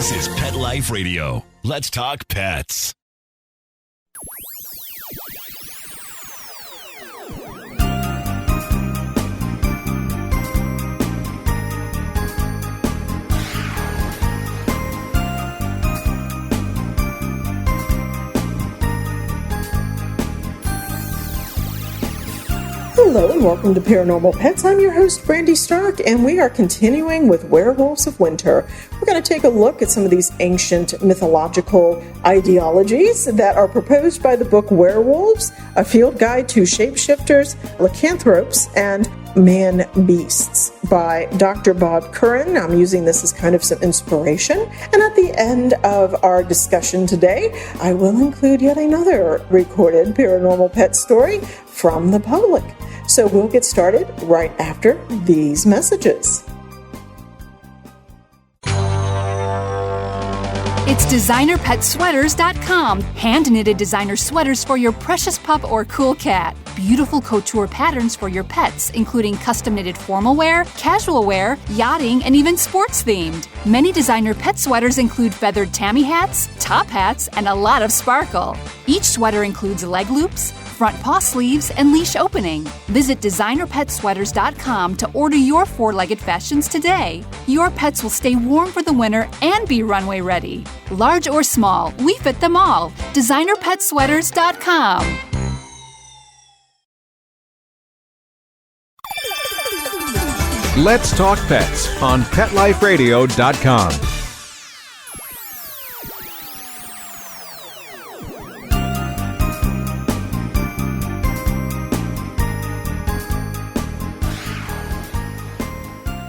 This is Pet Life Radio. Let's talk pets. Hello and welcome to Paranormal Pets. I'm your host, Brandy Stark, and we are continuing with Werewolves of Winter. We're going to take a look at some of these ancient mythological ideologies that are proposed by the book Werewolves, a field guide to shapeshifters, lycanthropes, and man-beasts by Dr. Bob Curran. I'm using this as kind of some inspiration. And at the end of our discussion today, I will include yet another recorded paranormal pet story from the public. So we'll get started right after these messages. It's designerpetsweaters.com. Hand-knitted designer sweaters for your precious pup or cool cat. Beautiful couture patterns for your pets, including custom-knitted formal wear, casual wear, yachting, and even sports-themed. Many designer pet sweaters include feathered tammy hats, top hats, and a lot of sparkle. Each sweater includes leg loops, front paw sleeves, and leash opening. Visit designerpetsweaters.com to order your four-legged fashions today. Your pets will stay warm for the winter and be runway ready. Large or small, we fit them all. designerpetsweaters.com. Let's Talk Pets on PetLifeRadio.com.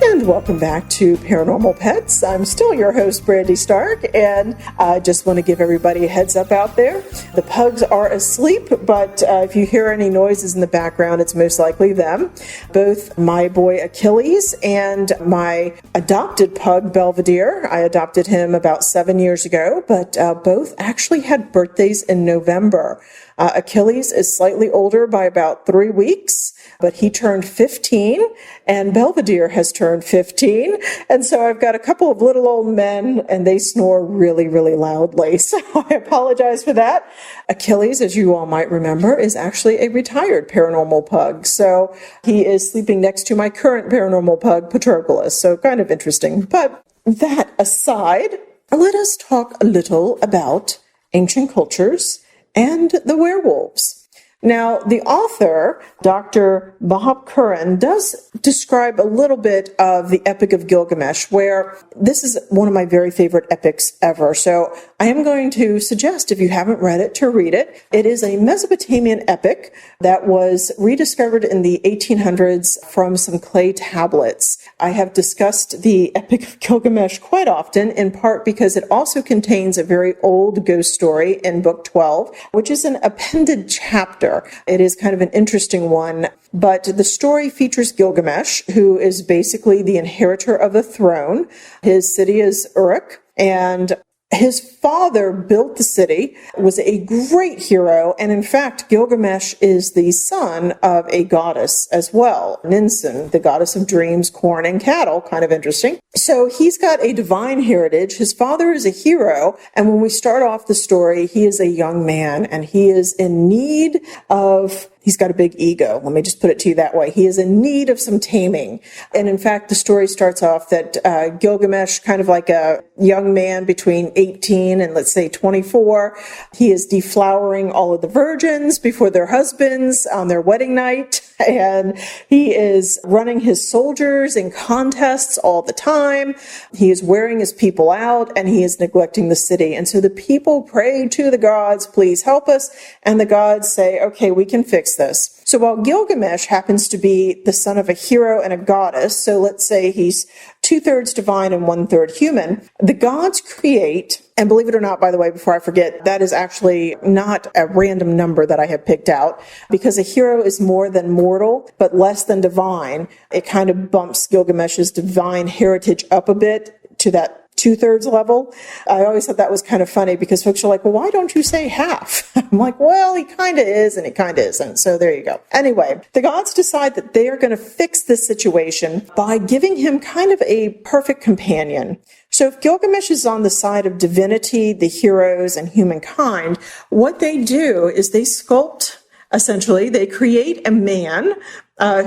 And welcome back to Paranormal Pets. I'm still your host, Brandy Stark, and I just want to give everybody a heads up out there. The pugs are asleep, but if you hear any noises in the background, it's most likely them. Both my boy Achilles and my adopted pug Belvedere, I adopted him about 7 years ago, but both actually had birthdays in November. Achilles is slightly older by about 3 weeks, but he turned 15, and Belvedere has turned 15. And so I've got a couple of little old men, and they snore really, really loudly. So I apologize for that. Achilles, as you all might remember, is actually a retired paranormal pug. So he is sleeping next to my current paranormal pug, Patroclus. So kind of interesting. But that aside, let us talk a little about ancient cultures and the werewolves. Now, the author, Dr. Bob Curran, does describe a little bit of the Epic of Gilgamesh, where this is one of my very favorite epics ever. So I am going to suggest, if you haven't read it, to read it. It is a Mesopotamian epic that was rediscovered in the 1800s from some clay tablets. I have discussed the Epic of Gilgamesh quite often, in part because it also contains a very old ghost story in Book 12, which is an appended chapter. It is kind of an interesting one, but the story features Gilgamesh, who is basically the inheritor of the throne. His city is Uruk, and his father built the city, was a great hero, and in fact, Gilgamesh is the son of a goddess as well, Ninsun, the goddess of dreams, corn, and cattle. Kind of interesting. So he's got a divine heritage. His father is a hero, and when we start off the story, he is a young man, and he is in need of... He's got a big ego. Let me just put it to you that way. He is in need of some taming. And in fact, the story starts off that Gilgamesh, kind of like a young man between 18 and let's say 24, he is deflowering all of the virgins before their husbands on their wedding night. And he is running his soldiers in contests all the time. He is wearing his people out, and he is neglecting the city. And so the people pray to the gods, please help us. And the gods say, okay, we can fix this. So while Gilgamesh happens to be the son of a hero and a goddess, so let's say he's 2/3 divine and 1/3 human, the gods create, and believe it or not, by the way, before I forget, that is actually not a random number that I have picked out, because a hero is more than mortal, but less than divine. It kind of bumps Gilgamesh's divine heritage up a bit to that 2/3 level. I always thought that was kind of funny because folks are like, well, why don't you say half? I'm like, well, he kind of is and he kind of isn't. So there you go. Anyway, the gods decide that they are going to fix this situation by giving him kind of a perfect companion. So So if Gilgamesh is on the side of divinity, the heroes, and humankind, what they do is they sculpt, essentially, they create a man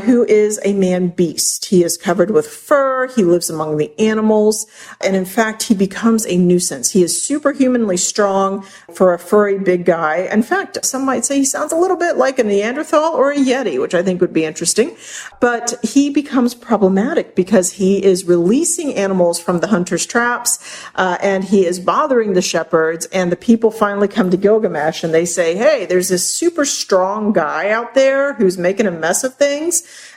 who is a man beast. He is covered with fur. He lives among the animals. And in fact, he becomes a nuisance. He is superhumanly strong for a furry big guy. In fact, some might say he sounds a little bit like a Neanderthal or a Yeti, which I think would be interesting. But he becomes problematic because he is releasing animals from the hunter's traps, and he is bothering the shepherds. And the people finally come to Gilgamesh and they say, hey, there's this super strong guy out there who's making a mess of things,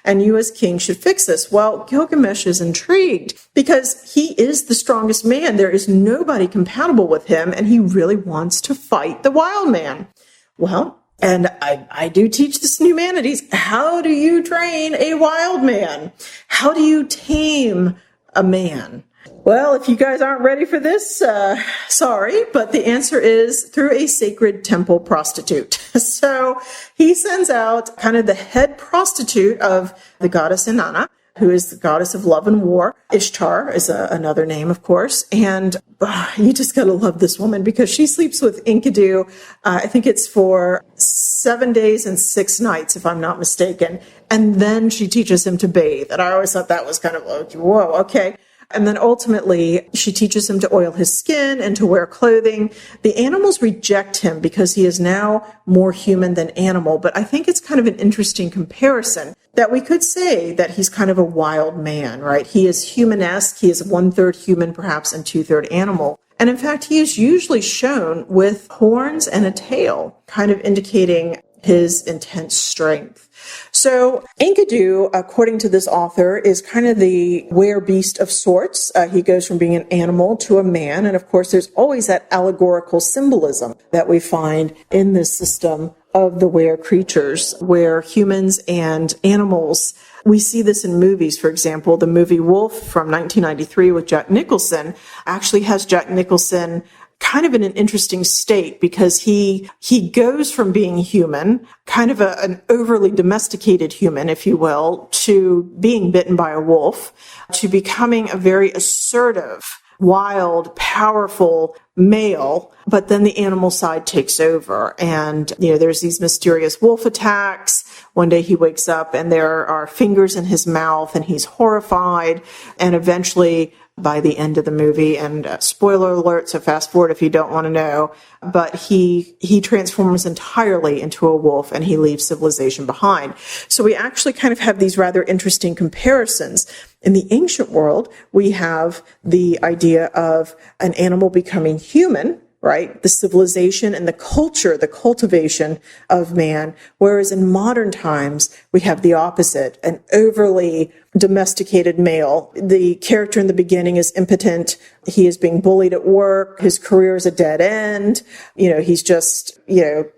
and you as king should fix this. Well, Gilgamesh is intrigued because he is the strongest man. There is nobody compatible with him, and he really wants to fight the wild man. Well, and I do teach this in humanities. How do you train a wild man? How do you tame a man? Well, if you guys aren't ready for this, sorry, but the answer is through a sacred temple prostitute. So he sends out kind of the head prostitute of the goddess Inanna, who is the goddess of love and war. Ishtar is another name, of course. And you just got to love this woman because she sleeps with Enkidu. I think it's for 7 days and 6 nights, if I'm not mistaken. And then she teaches him to bathe. And I always thought that was kind of, whoa, okay. And then ultimately, she teaches him to oil his skin and to wear clothing. The animals reject him because he is now more human than animal. But I think it's kind of an interesting comparison that we could say that he's kind of a wild man, right? He is humanesque. He is 1/3 human, perhaps, and 2/3 animal. And in fact, he is usually shown with horns and a tail, kind of indicating his intense strength. So Enkidu, according to this author, is kind of the were-beast of sorts. He goes from being an animal to a man. And of course, there's always that allegorical symbolism that we find in this system of the were creatures, where humans and animals, we see this in movies. For example, the movie Wolf from 1993 with Jack Nicholson actually has Jack Nicholson kind of in an interesting state because he goes from being human, kind of an overly domesticated human, if you will, to being bitten by a wolf, to becoming a very assertive, wild, powerful male, but then the animal side takes over. And, there's these mysterious wolf attacks. One day he wakes up and there are fingers in his mouth and he's horrified. And eventually, by the end of the movie, and spoiler alert, so fast forward if you don't want to know, but he transforms entirely into a wolf and he leaves civilization behind. So we actually kind of have these rather interesting comparisons. In the ancient world, we have the idea of an animal becoming human, right? The civilization and the culture, the cultivation of man. Whereas in modern times, we have the opposite, an overly domesticated male. The character in the beginning is impotent. He is being bullied at work. His career is a dead end. He's just,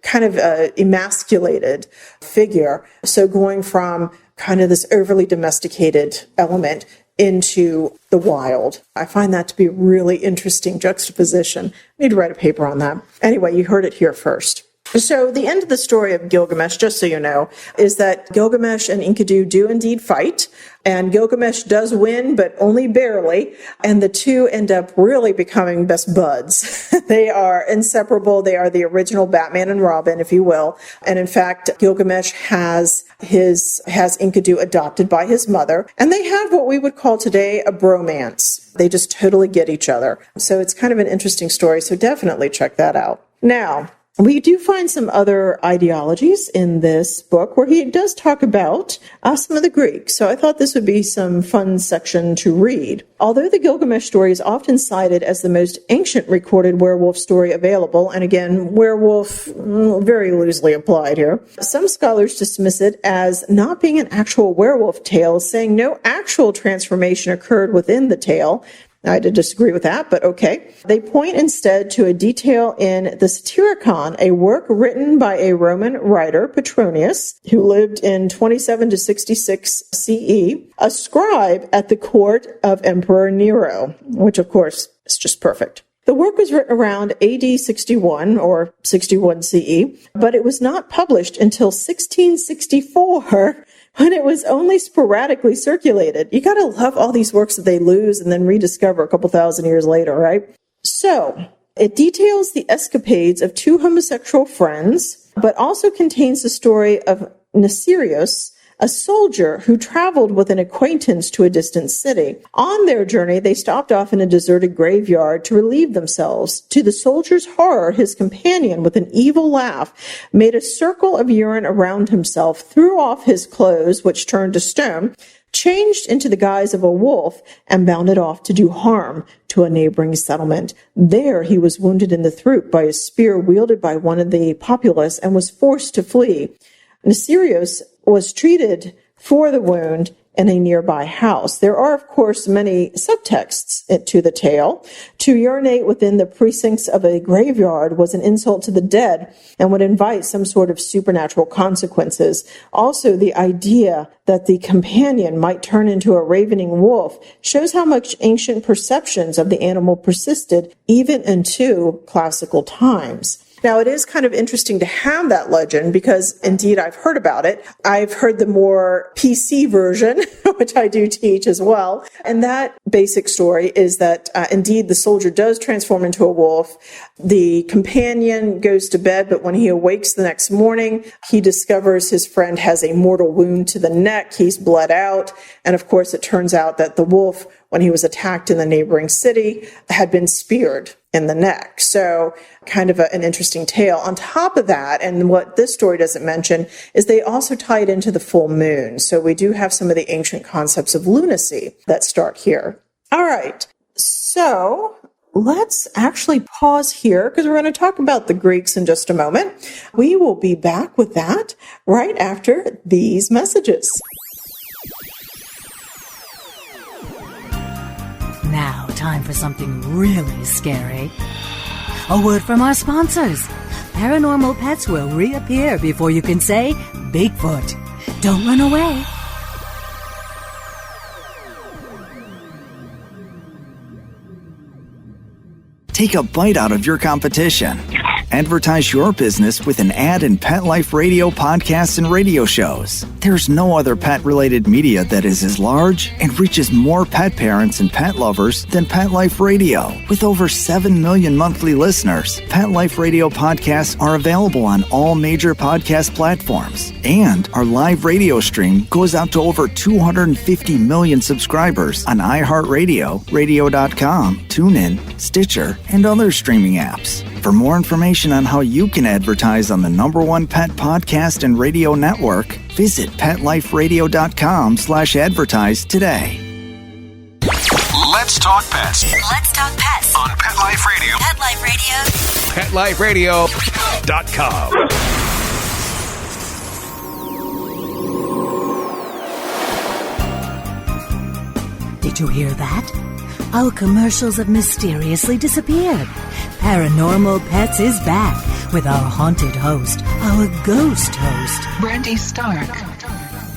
kind of an emasculated figure. So going from kind of this overly domesticated element into the wild. I find that to be a really interesting juxtaposition. I need to write a paper on that. Anyway, you heard it here first. So the end of the story of Gilgamesh, just so you know, is that Gilgamesh and Enkidu do indeed fight, and Gilgamesh does win, but only barely, and the two end up really becoming best buds. They are inseparable. They are the original Batman and Robin, if you will. And in fact, Gilgamesh has Enkidu adopted by his mother, and they have what we would call today a bromance. They just totally get each other. So it's kind of an interesting story, so definitely check that out. Now, we do find some other ideologies in this book where he does talk about some of the Greeks. So I thought this would be some fun section to read. Although the Gilgamesh story is often cited as the most ancient recorded werewolf story available, and again, werewolf very loosely applied here, some scholars dismiss it as not being an actual werewolf tale, saying no actual transformation occurred within the tale. I did disagree with that, but okay. They point instead to a detail in the Satyricon, a work written by a Roman writer, Petronius, who lived in 27 to 66 CE, a scribe at the court of Emperor Nero, which of course is just perfect. The work was written around AD 61 or 61 CE, but it was not published until 1664 when it was only sporadically circulated. You got to love all these works that they lose and then rediscover a couple thousand years later, right? So it details the escapades of two homosexual friends, but also contains the story of Nasirius, a soldier who traveled with an acquaintance to a distant city. On their journey, they stopped off in a deserted graveyard to relieve themselves. To the soldier's horror, his companion, with an evil laugh, made a circle of urine around himself, threw off his clothes, which turned to stone, changed into the guise of a wolf, and bounded off to do harm to a neighboring settlement. There he was wounded in the throat by a spear wielded by one of the populace and was forced to flee. Nasirius was treated for the wound in a nearby house. There are, of course, many subtexts to the tale. To urinate within the precincts of a graveyard was an insult to the dead and would invite some sort of supernatural consequences. Also, the idea that the companion might turn into a ravening wolf shows how much ancient perceptions of the animal persisted even into classical times. Now, it is kind of interesting to have that legend because, indeed, I've heard about it. I've heard the more PC version, which I do teach as well. And that basic story is that, indeed, the soldier does transform into a wolf. The companion goes to bed, but when he awakes the next morning, he discovers his friend has a mortal wound to the neck. He's bled out. And, of course, it turns out that the wolf, when he was attacked in the neighboring city, had been speared in the neck. So kind of an interesting tale. On top of that, and what this story doesn't mention, is they also tie it into the full moon. So we do have some of the ancient concepts of lunacy that start here. All right. So let's actually pause here because we're going to talk about the Greeks in just a moment. We will be back with that right after these messages. Now, time for something really scary. A word from our sponsors. Paranormal pets will reappear before you can say Bigfoot. Don't run away. Take a bite out of your competition. Advertise your business with an ad in Pet Life Radio podcasts and radio shows. There's no other pet-related media that is as large and reaches more pet parents and pet lovers than Pet Life Radio. With over 7 million monthly listeners, Pet Life Radio podcasts are available on all major podcast platforms. And our live radio stream goes out to over 250 million subscribers on iHeartRadio, radio.com, TuneIn, Stitcher, and other streaming apps. For more information on how you can advertise on the #1 pet podcast and radio network, visit PetLifeRadio.com/advertise today. Let's talk pets Let's talk pets on Pet Life Radio. Pet Life Radio. PetLifeRadio.com. Did you hear that? Our commercials have mysteriously disappeared. Paranormal Pets is back with our haunted host, our ghost host, Brandy Stark.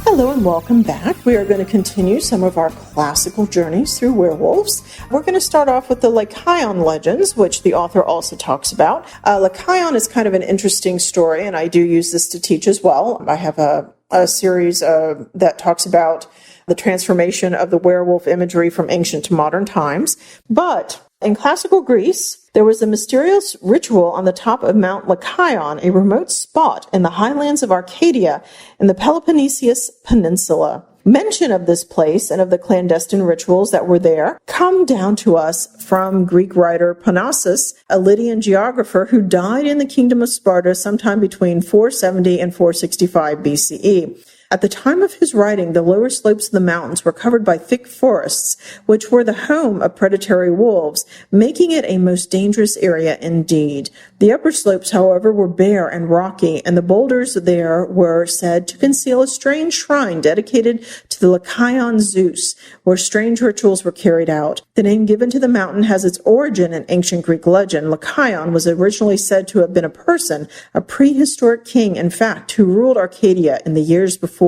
Hello and welcome back. We are going to continue some of our classical journeys through werewolves. We're going to start off with the Lycaon legends, which the author also talks about. Lycaon is kind of an interesting story, and I do use this to teach as well. I have a series that talks about the transformation of the werewolf imagery from ancient to modern times. But in classical Greece, there was a mysterious ritual on the top of Mount Lycaon, a remote spot in the highlands of Arcadia in the Peloponnesian Peninsula. Mention of this place and of the clandestine rituals that were there come down to us from Greek writer Parnassus, a Lydian geographer who died in the kingdom of Sparta sometime between 470 and 465 BCE. At the time of his writing, the lower slopes of the mountains were covered by thick forests, which were the home of predatory wolves, making it a most dangerous area indeed. The upper slopes, however, were bare and rocky, and the boulders there were said to conceal a strange shrine dedicated to the Lycaon Zeus, where strange rituals were carried out. The name given to the mountain has its origin in ancient Greek legend. Lycaon was originally said to have been a person, a prehistoric king, in fact, who ruled Arcadia in the years before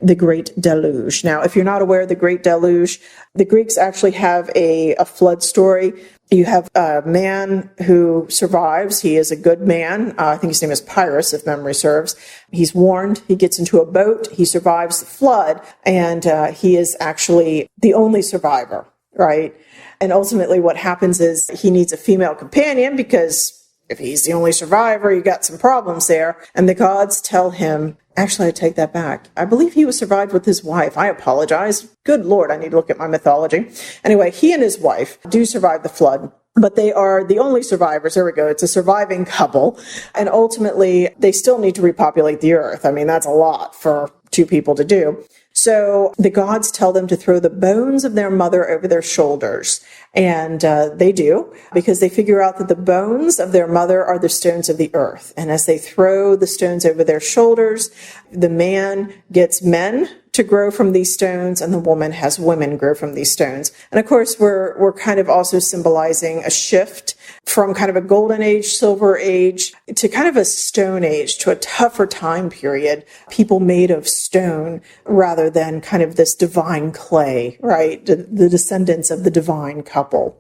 the Great Deluge. Now, if you're not aware of the Great Deluge, The Greeks actually have a flood story. You have a man who survives. He is a good man. I think his name is Pyrrhus, if memory serves. He's warned. He gets into a boat. He survives the flood, and he is actually the only survivor, right? And ultimately what happens is he needs a female companion because if he's the only survivor, you got some problems there. And the gods tell him, actually, I take that back. I believe he was survived with his wife. I apologize. Good Lord, I need to look at my mythology. Anyway, he and his wife do survive the flood, but they are the only survivors. There we go. It's a surviving couple. And ultimately, they still need to repopulate the earth. I mean, that's a lot for two people to do. So the gods tell them to throw the bones of their mother over their shoulders. And they do, because they figure out that the bones of their mother are the stones of the earth. And as they throw the stones over their shoulders, the man gets men to grow from these stones, and the woman has women grow from these stones. And of course, we're kind of also symbolizing a shift from kind of a golden age, silver age, to kind of a stone age, to a tougher time period, people made of stone rather than kind of this divine clay, right? The descendants of the divine couple.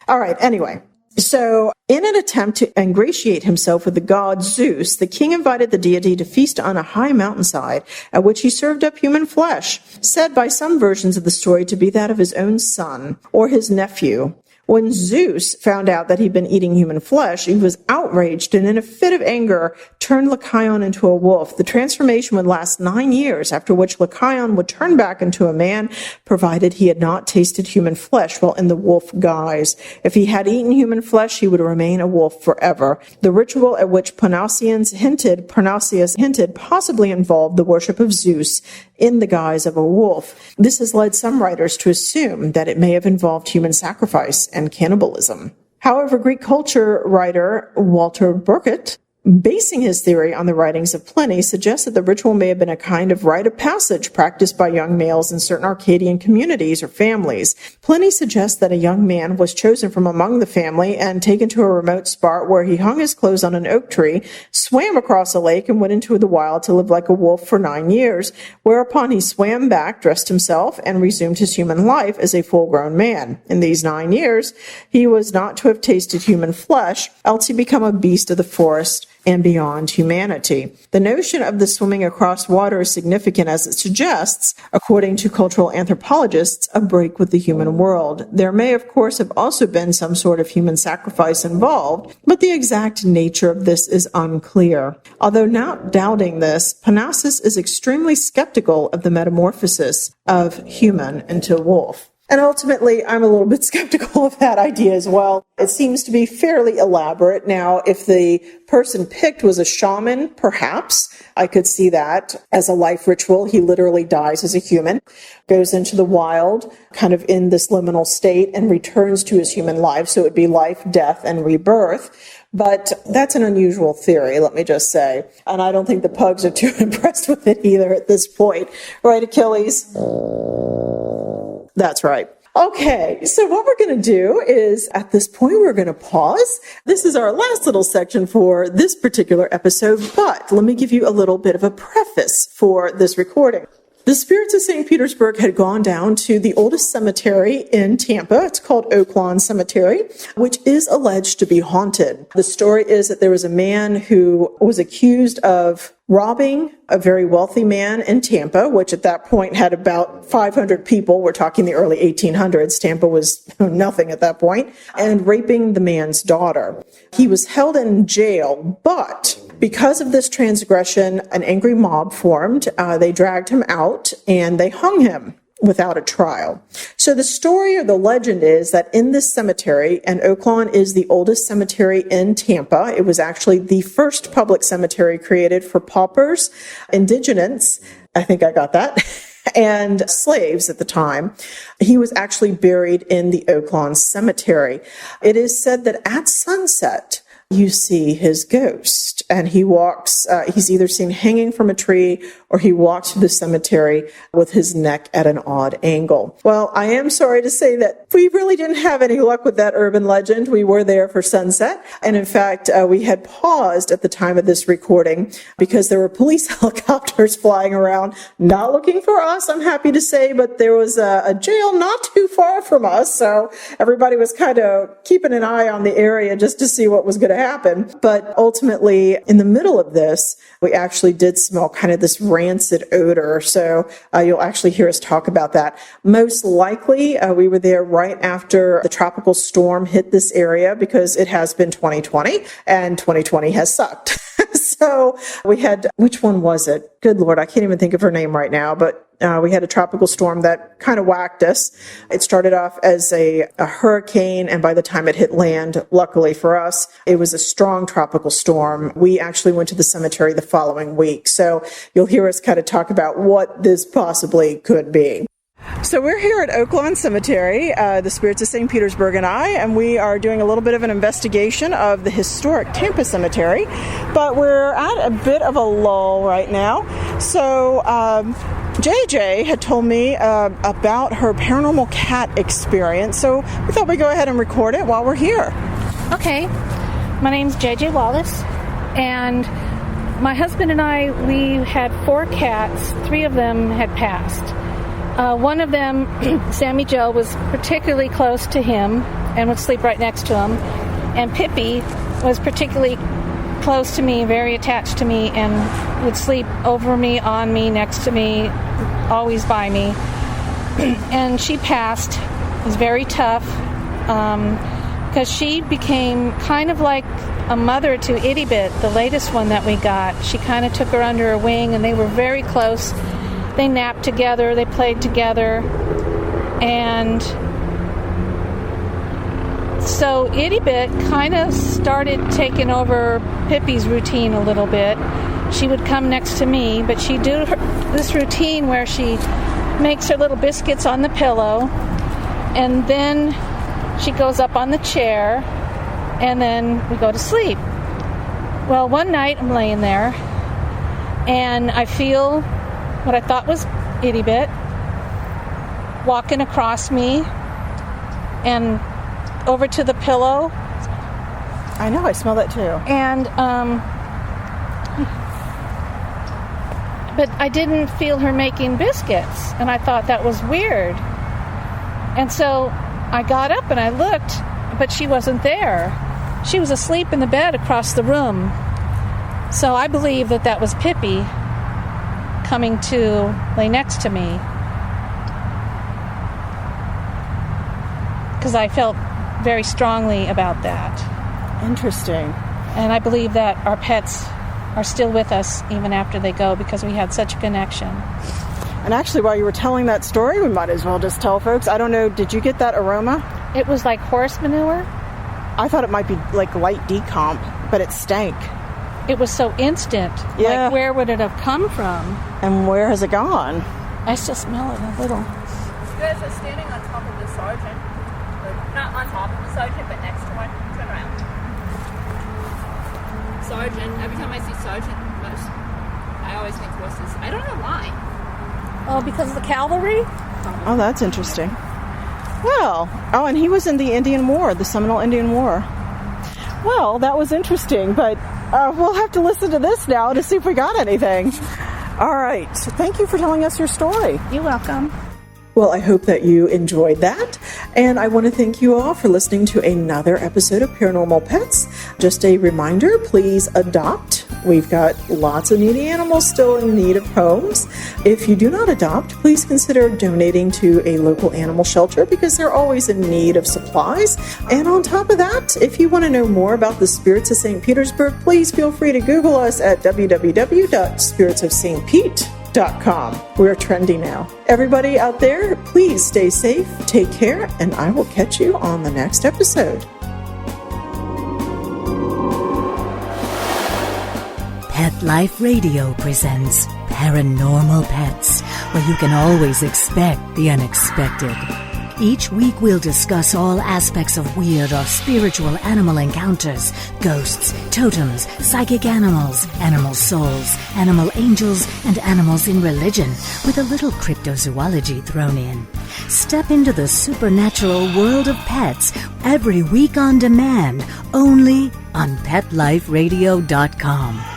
All right, anyway. So, in an attempt to ingratiate himself with the god Zeus, the king invited the deity to feast on a high mountainside, at which he served up human flesh, said by some versions of the story to be that of his own son or his nephew. When Zeus found out that he'd been eating human flesh, he was outraged and in a fit of anger turned Lycaon into a wolf. The transformation would last 9 years, after which Lycaon would turn back into a man, provided he had not tasted human flesh while in the wolf guise. If he had eaten human flesh, he would remain a wolf forever. The ritual at which Parnassius hinted possibly involved the worship of Zeus in the guise of a wolf. This has led some writers to assume that it may have involved human sacrifice and cannibalism. However, Greek culture writer Walter Burkett, basing his theory on the writings of Pliny, suggests that the ritual may have been a kind of rite of passage practiced by young males in certain Arcadian communities or families. Pliny suggests that a young man was chosen from among the family and taken to a remote spot where he hung his clothes on an oak tree, swam across a lake, and went into the wild to live like a wolf for 9 years, whereupon he swam back, dressed himself, and resumed his human life as a full-grown man. In these 9 years, he was not to have tasted human flesh, else he become a beast of the forest and beyond humanity. The notion of the swimming across water is significant as it suggests, according to cultural anthropologists, a break with the human world. There may, of course, have also been some sort of human sacrifice involved, but the exact nature of this is unclear. Although not doubting this, Parnassus is extremely skeptical of the metamorphosis of human into wolf. And ultimately, I'm a little bit skeptical of that idea as well. It seems to be fairly elaborate. Now, if the person picked was a shaman, perhaps I could see that as a life ritual. He literally dies as a human, goes into the wild, kind of in this liminal state, and returns to his human life. So it would be life, death, and rebirth. But that's an unusual theory, let me just say. And I don't think the pugs are too impressed with it either at this point. Right, Achilles? That's right. Okay, so what we're going to do is, at this point, we're going to pause. This is our last little section for this particular episode, but let me give you a little bit of a preface for this recording. The spirits of St. Petersburg had gone down to the oldest cemetery in Tampa. It's called Oak Lawn Cemetery, which is alleged to be haunted. The story is that there was a man who was accused of robbing a very wealthy man in Tampa, which at that point had about 500 people. We're talking the early 1800s. Tampa was nothing at that point, and raping the man's daughter. He was held in jail, but because of this transgression, an angry mob formed. They dragged him out and they hung him without a trial. So the story or the legend is that in this cemetery, and Oak Lawn is the oldest cemetery in Tampa. It was actually the first public cemetery created for paupers, indigents, I think I got that, and slaves at the time. He was actually buried in the Oak Lawn Cemetery. It is said that at sunset, you see his ghost. and he walks, he's either seen hanging from a tree or he walks through the cemetery with his neck at an odd angle. Well, I am sorry to say that we really didn't have any luck with that urban legend. We were there for sunset, and in fact, we had paused at the time of this recording because there were police helicopters flying around, not looking for us, I'm happy to say, but there was a jail not too far from us, so everybody was kind of keeping an eye on the area just to see what was going to happen. But ultimately, in the middle of this, we actually did smell kind of this rancid odor, so you'll actually hear us talk about that. Most likely, we were there right after the tropical storm hit this area because it has been 2020, and 2020 has sucked. So we had, which one was it? Good Lord, I can't even think of her name right now, but we had a tropical storm that kind of whacked us. It started off as a hurricane, and by the time it hit land, luckily for us, it was a strong tropical storm. We actually went to the cemetery the following week. So you'll hear us kind of talk about what this possibly could be. So we're here at Oaklawn Cemetery, the Spirits of St. Petersburg and I, and we are doing a little bit of an investigation of the historic Tampa Cemetery, but we're at a bit of a lull right now. So JJ had told me about her paranormal cat experience, so we thought we'd go ahead and record it while we're here. Okay, my name's JJ Wallace, and my husband and I, we had 4 cats. 3 of them had passed. One of them, Sammy Joe, was particularly close to him and would sleep right next to him. And Pippi was particularly close to me, very attached to me, and would sleep over me, on me, next to me, always by me. And she passed. It was very tough because she became kind of like a mother to Itty Bit, the latest one that we got. She kind of took her under her wing, and they were very close. They napped together, they played together, and so Itty Bit kind of started taking over Pippi's routine a little bit. She would come next to me, but she'd do this routine where she makes her little biscuits on the pillow, and then she goes up on the chair, and then we go to sleep. Well, one night I'm laying there, and I feel what I thought was Itty Bit walking across me and over to the pillow. I know, I smell that too. And but I didn't feel her making biscuits, and I thought that was weird. And so I got up and I looked, but she wasn't there. She was asleep in the bed across the room. So I believe that that was Pippi coming to lay next to me, because I felt very strongly about that. Interesting. And I believe that our pets are still with us even after they go, because we had such a connection. And actually, while you were telling that story, we might as well just tell folks, I don't know, did you get that aroma? It was like horse manure. I thought it might be like light decomp, but it stank. It was so instant. Yeah. Like, where would it have come from? And where has it gone? I still smell it a little. You guys are standing on top of the sergeant. Not on top of the sergeant, but next to one. Turn around. Sergeant. Every time I see sergeant, I always think horses. I don't know why. Oh, because of the cavalry? Oh, that's interesting. Well, and he was in the Indian War, the Seminole Indian War. Well, that was interesting, but we'll have to listen to this now to see if we got anything. All right. So thank you for telling us your story. You're welcome. Well, I hope that you enjoyed that. And I want to thank you all for listening to another episode of Paranormal Pets. Just a reminder, please adopt. We've got lots of needy animals still in need of homes. If you do not adopt, please consider donating to a local animal shelter because they're always in need of supplies. And on top of that, if you want to know more about the Spirits of St. Petersburg, please feel free to Google us at www.spiritsofstpete.com. We're trendy now. Everybody out there, please stay safe, take care, and I will catch you on the next episode. Pet Life Radio presents Paranormal Pets, where you can always expect the unexpected. Each week we'll discuss all aspects of weird or spiritual animal encounters, ghosts, totems, psychic animals, animal souls, animal angels, and animals in religion, with a little cryptozoology thrown in. Step into the supernatural world of pets every week on demand, only on PetLifeRadio.com.